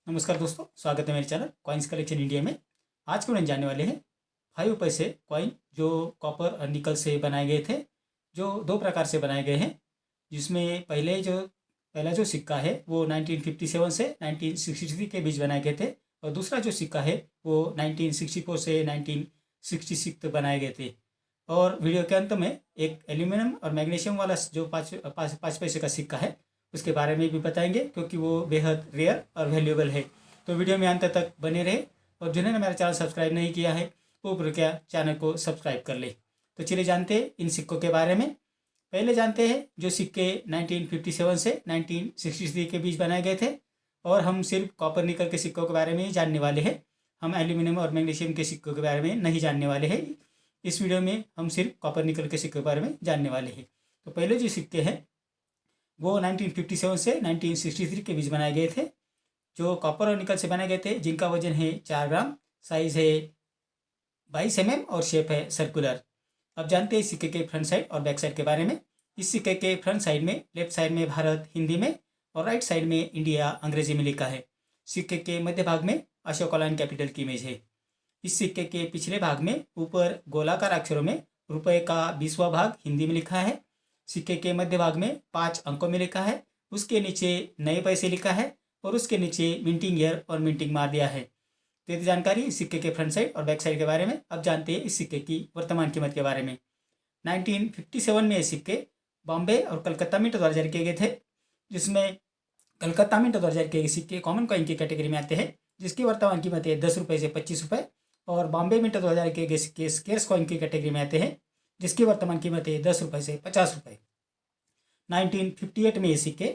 नमस्कार दोस्तों, स्वागत है मेरे चैनल कॉइन्स कलेक्शन इंडिया में। आज के हम जानने वाले हैं 5 पैसे कॉइन जो कॉपर और निकल से बनाए गए थे, जो दो प्रकार से बनाए गए हैं। जिसमें पहला जो सिक्का है वो 1957 से 1963 के बीच बनाए गए थे, और दूसरा जो सिक्का है वो 1964 से 1966 तक बनाए गए थे। और वीडियो के अंत में एक एल्यूमिनियम और मैग्नीशियम वाला जो पाँच पैसे का सिक्का है उसके बारे में भी बताएंगे, क्योंकि वो बेहद रेयर और वैल्यूएबल है। तो वीडियो में अंत तक बने रहे, और जिन्होंने मेरा चैनल सब्सक्राइब नहीं किया है वो कृपया चैनल को सब्सक्राइब कर ले। तो चलिए जानते हैं इन सिक्कों के बारे में। पहले जानते हैं जो सिक्के 1957 से 1963 के बीच बनाए गए थे, और हम सिर्फ कॉपर निकल के सिक्कों के बारे में ही जानने वाले हैं। हम एल्यूमिनियम और मैग्नीशियम के सिक्कों के बारे में नहीं जानने वाले हैं। इस वीडियो में हम सिर्फ कॉपर निकल के सिक्कों के बारे में जानने वाले हैं। तो पहले जो सिक्के हैं वो 1957 से 1963 के बीच बनाए गए थे, जो कॉपर और निकल से बनाए गए थे, जिनका वजन है 4 ग्राम, साइज है 22 mm और शेप है सर्कुलर। अब जानते हैं इस सिक्के के फ्रंट साइड और बैक साइड के बारे में। इस सिक्के के फ्रंट साइड में लेफ्ट साइड में भारत हिंदी में और राइट साइड में इंडिया अंग्रेजी में लिखा है। सिक्के के मध्य भाग में अशोक लाइन कैपिटल की इमेज है। इस सिक्के के पिछले भाग में ऊपर गोलाकार अक्षरों में रुपए का 20वां भाग हिंदी में लिखा है। सिक्के के मध्य भाग में 5 अंकों में लिखा है, उसके नीचे नए पैसे लिखा है, और उसके नीचे मिंटिंग ईयर और मिंटिंग मार दिया है। तो ये जानकारी इस सिक्के के फ्रंट साइड और बैक साइड के बारे में। अब जानते हैं इस सिक्के की वर्तमान कीमत के बारे में। 1957 में ये सिक्के बॉम्बे और कलकत्ता मिंट द्वारा जारी किए गए थे, जिसमें कलकत्ता मिंट द्वारा जारी किए गए सिक्के कॉमन कॉइन की कैटेगरी में आते हैं, जिसकी वर्तमान कीमत है 10 रुपये से 25 रुपये। और बॉम्बे मिंट द्वारा जारी किए गए सिक्के स्केर्स कॉइन की कैटेगरी में आते हैं, जिसकी वर्तमान कीमत है 10 रुपये से 50 रुपये। 1958 में ये सिक्के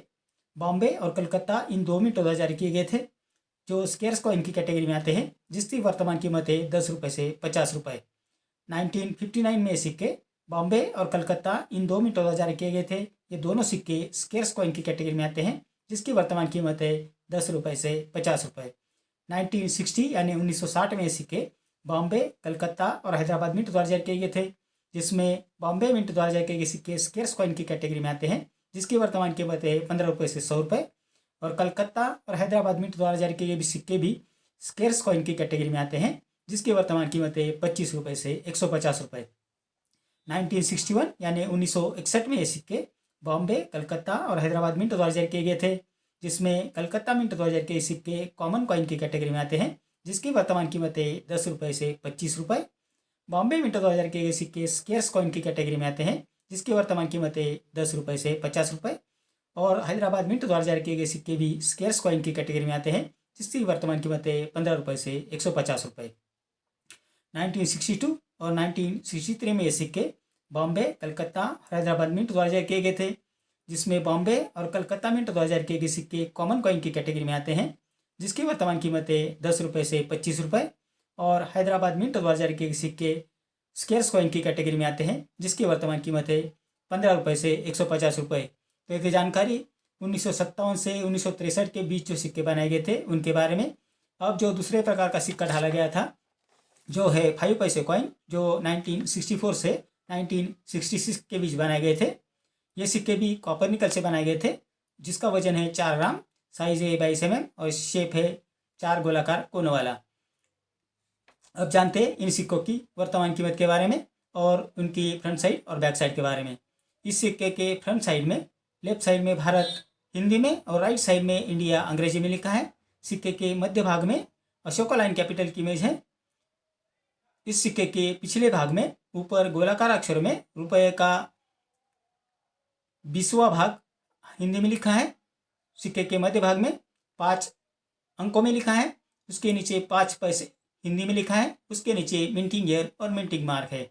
बॉम्बे और कलकत्ता इन दो मिंटों द्वारा जारी किए गए थे, जो स्केर्स कॉइन की कैटेगरी में आते हैं, जिसकी वर्तमान कीमत है 10 रुपये से 50 रुपये। 1959 में ये सिक्के बॉम्बे और कलकत्ता इन दो मिंटों द्वारा जारी किए गए थे। ये दोनों सिक्के स्केर्स कॉइन की कैटेगरी में आते हैं, जिसकी वर्तमान कीमत है 10 रुपये से 50 रुपये। 1960 यानी 1960 में ये सिक्के बॉम्बे, कलकत्ता और हैदराबाद मिंट द्वारा जारी किए गए थे, जिसमें बॉम्बे मिंट द्वारा जारी किए गए सिक्के स्केर्स कॉइन की कैटेगरी में आते हैं, जिसकी वर्तमान कीमत है 15 रुपये से 100 रुपये। और कलकत्ता और हैदराबाद मिंट द्वारा जारी किए गए सिक्के भी स्केर्स कॉइन की कैटेगरी में आते हैं, जिसकी वर्तमान कीमत है 25 रुपये से 150 रुपये। 1961 यानी 1961 में ये सिक्के बॉम्बे, कलकत्ता और हैदराबाद मिंट द्वारा जारी किए गए थे, जिसमें कलकत्ता मिंट द्वारा जारी किए सिक्के कॉमन कॉइन की कैटेगरी में आते हैं, जिसकी वर्तमान कीमत है 10 रुपये से 25 रुपये। बॉम्बे मिंट द्वारा जारी किए गए सिक्के स्केर्स कॉइन की कैटेगरी में आते हैं, जिसकी वर्तमान कीमत है 10 रुपये से 50 रुपये। और हैदराबाद मिंट द्वारा जारी किए गए सिक्के भी स्केर्स कॉइन की कैटेगरी में आते हैं, जिसकी वर्तमान कीमत है 15 रुपये से 150 रुपये। 1962 और 1963 में ये सिक्के बॉम्बे, कलकत्ता, हैदराबाद मिंट द्वारा जारी किए गए थे, जिसमें बॉम्बे और कलकत्ता मिंट द्वारा जारी किए गए सिक्के कॉमन कॉइन की कैटेगरी में आते हैं, जिसकी वर्तमान कीमत है 10 रुपये से 25 रुपये। और हैदराबाद मिंट द्वारा जारी किए गए सिक्के स्केर्स कॉइन की कैटेगरी में आते हैं, जिसकी वर्तमान कीमत है 15 रुपये से 150 रुपये। तो ये जानकारी 1957 से 1963 के बीच जो सिक्के बनाए गए थे उनके बारे में। अब जो दूसरे प्रकार का सिक्का ढाला गया था, जो है 5 पैसे कॉइन, जो 1964 से 1966 के बीच बनाए गए थे। ये सिक्के भी कॉपर निकल से बनाए गए थे, जिसका वजन है 4 ग्राम, साइज है 22 mm और शेप है 4 गोलाकार कोनों वाला। अब जानते हैं इन सिक्कों की वर्तमान कीमत के बारे में और उनकी फ्रंट साइड और बैक साइड के बारे में। इस सिक्के के फ्रंट साइड में लेफ्ट साइड में भारत हिंदी में और राइट साइड में इंडिया अंग्रेजी में लिखा है। सिक्के के मध्य भाग में अशोक लाइन कैपिटल की इमेज है। इस सिक्के के पिछले भाग में ऊपर गोलाकार अक्षरों में रुपये का 20वां भाग हिंदी में लिखा है। सिक्के के मध्य भाग में 5 अंकों में लिखा है, उसके नीचे 5 पैसे हिंदी में लिखा है, उसके नीचे मिंटिंग ईयर और मिंटिंग मार्क है।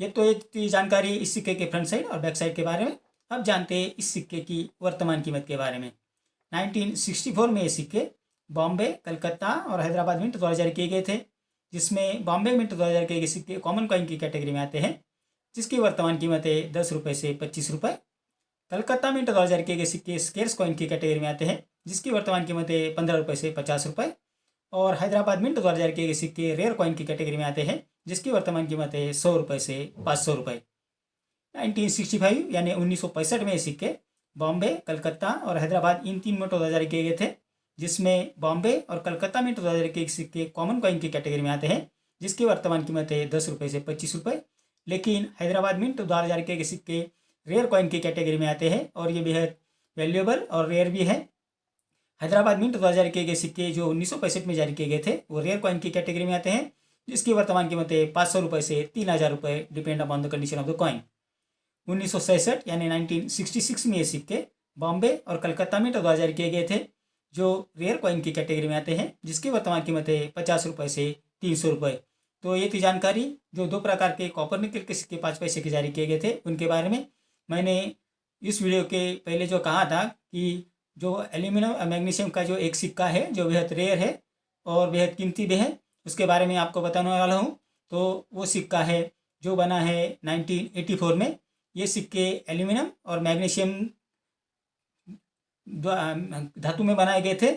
ये तो एक जानकारी इस सिक्के के फ्रंट साइड और बैक साइड के बारे में। अब जानते हैं इस सिक्के की वर्तमान कीमत के बारे में। 1964 में ये सिक्के बॉम्बे, कलकत्ता और हैदराबाद मिंट द्वारा जारी किए गए थे, जिसमें बॉम्बे मिंट द्वारा जारी किए गए सिक्के कॉमन कॉइन की कैटेगरी में आते हैं, जिसकी वर्तमान कीमत है 10 रुपये से 25 रुपये। कलकत्ता मिंट द्वारा जारी किए गए सिक्के स्केर्स कॉइन की कैटेगरी में आते हैं, जिसकी वर्तमान कीमत है 15 रुपये से 50 रुपये। और हैदराबाद मिंट द्वारा जारी किए गए सिक्के रेयर कॉइन की कैटेगरी में आते हैं, जिसकी वर्तमान कीमत है 100 रुपये से 500 रुपये। 1965 यानी 1965 में ये सिक्के बॉम्बे, कलकत्ता और हैदराबाद इन 3 मिंटों द्वारा जारी किए गए थे, जिसमें बॉम्बे और कलकत्ता मिंट 2000 के सिक्के कॉमन कॉइन की कैटेगरी में आते हैं, जिसकी वर्तमान कीमत है 10 रुपये से 25 रुपये। लेकिन हैदराबाद मिंट 2000 के सिक्के रेयर कॉइन की कैटेगरी में आते हैं और ये बेहद वैल्यूएबल और रेयर भी है। हैदराबाद मिंट 2000 के सिक्के जो 1965 में जारी किए गए थे वो रेयर कॉइन की कैटेगरी में आते हैं, जिसकी वर्तमान कीमत है 500 रुपये से 3000 रुपये, depend upon the condition of the coin. 1966 यानी 1966 में ये सिक्के बॉम्बे और कलकत्ता में 2000 किए गए थे, जो रेयर कॉइन की कैटेगरी में आते हैं, जिसकी वर्तमान कीमत है 50 रुपये से 300 रुपये। तो ये थी जानकारी जो दो प्रकार के कॉपर निकल के सिक्के 5 पैसे के जारी किए गए थे उनके बारे में। मैंने इस वीडियो के पहले जो कहा था कि जो एल्यूमिनियम और मैग्नीशियम का जो एक सिक्का है जो बेहद रेयर है और बेहद कीमती भी है, उसके बारे में आपको बताने वाला हूँ। तो वो सिक्का है जो बना है 1984 में। ये सिक्के एल्यूमिनियम और मैग्नीशियम धातु में बनाए गए थे।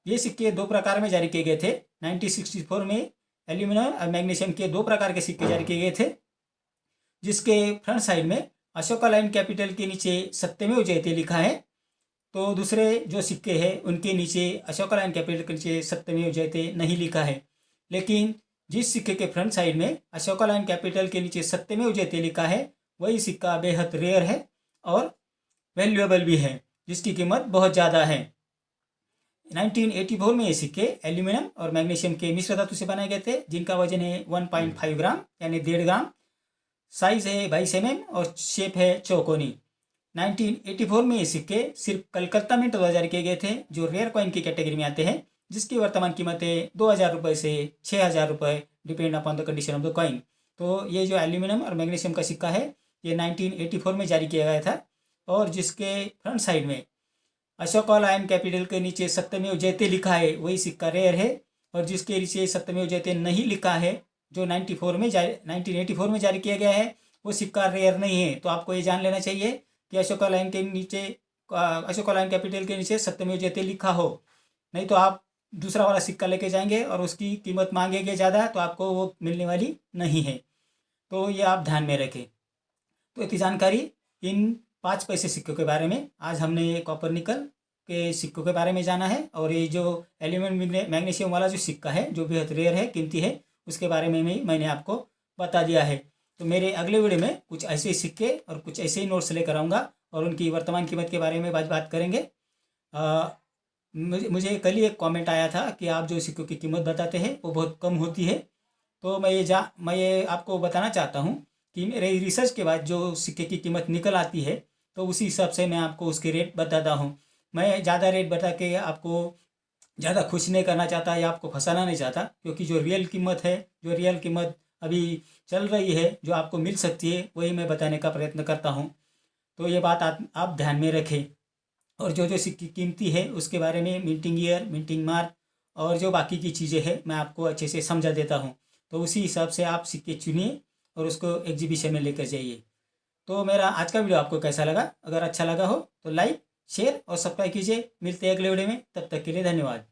ये सिक्के दो प्रकार में जारी किए गए थे। 1964 में एल्यूमिनियम और मैग्नीशियम के दो प्रकार के सिक्के जारी किए गए थे, जिसके फ्रंट साइड में अशोका लाइन कैपिटल के नीचे सत्यमेव जयते लिखा है। तो दूसरे जो सिक्के हैं उनके नीचे अशोका लाइन कैपिटल के नीचे सत्यमेव जयते नहीं लिखा है। लेकिन जिस सिक्के के फ्रंट साइड में अशोका लाइन कैपिटल के नीचे सत्यमेव जयते लिखा है वही सिक्का बेहद रेयर है और वैल्यूएबल भी है, जिसकी कीमत बहुत ज़्यादा है। 1984 में ये सिक्के एल्यूमिनियम और मैग्नीशियम के मिश्र धातु से बनाए गए थे, जिनका वजन है 1.5 ग्राम यानी 1.5 ग्राम, साइज है 22 mm और शेप है चौकोनी। 1984 में ये सिक्के सिर्फ कलकत्ता में 2000 किए गए थे, जो रेयर कॉइन की कैटेगरी में आते हैं, जिसकी वर्तमान कीमत है 2000 रुपये से 6000 रुपये, depend upon the condition of the coin. तो ये जो एल्यूमिनियम और मैग्नीशियम का सिक्का है ये 1984 में जारी किया गया था और जिसके फ्रंट साइड में अशोका लाइन कैपिटल के नीचे सत्यमेव जयते लिखा है वही सिक्का रेयर है, और जिसके नीचे सत्यमेव जयते नहीं लिखा है जो 1984 में जारी किया गया है वो सिक्का रेयर नहीं है। तो आपको ये जान लेना चाहिए कि अशोका लाइन के नीचे अशोका लाइन कैपिटल के नीचे सत्यमेव जयते लिखा हो, नहीं तो आप दूसरा वाला सिक्का लेके जाएंगे और उसकी कीमत मांगेंगे ज़्यादा तो आपको वो मिलने वाली नहीं है। तो ये आप ध्यान में रखें। तो इतनी जानकारी इन 5 पैसे सिक्कों के बारे में आज हमने कॉपर निकल के सिक्कों के बारे में जाना है, और ये जो एल्यूमिनियम मैग्नीशियम वाला जो सिक्का है जो बेहद रेयर है, कीमती है, उसके बारे में मैंने आपको बता दिया है। तो मेरे अगले वीडियो में कुछ ऐसे सिक्के और कुछ ऐसे ही नोट्स लेकर आऊँगा और उनकी वर्तमान कीमत के बारे में बात करेंगे। मुझे कल ही एक कमेंट आया था कि आप जो सिक्कों की कीमत बताते हैं वो बहुत कम होती है। तो मैं ये आपको बताना चाहता हूँ कि मेरे रिसर्च के बाद जो सिक्के की कीमत निकल आती है तो उसी हिसाब से मैं आपको उसके रेट बताता हूँ। मैं ज़्यादा रेट बता के आपको ज़्यादा खुश नहीं करना चाहता या आपको फंसाना नहीं चाहता, क्योंकि जो रियल कीमत है, जो रियल कीमत अभी चल रही है, जो आपको मिल सकती है, वही मैं बताने का प्रयत्न करता हूँ। तो ये बात आप ध्यान में रखें। और जो जो सिक्के कीमती है उसके बारे में मिंटिंग ईयर, मिंटिंग मार्क और जो बाकी की चीज़ें हैं मैं आपको अच्छे से समझा देता हूँ। तो उसी हिसाब से आप सिक्के चुनिए और उसको एग्जीबिशन में लेकर जाइए। तो मेरा आज का वीडियो आपको कैसा लगा? अगर अच्छा लगा हो तो लाइक, शेयर और सब्सक्राइब कीजिए। मिलते हैं अगले वीडियो में, तब तक के लिए धन्यवाद।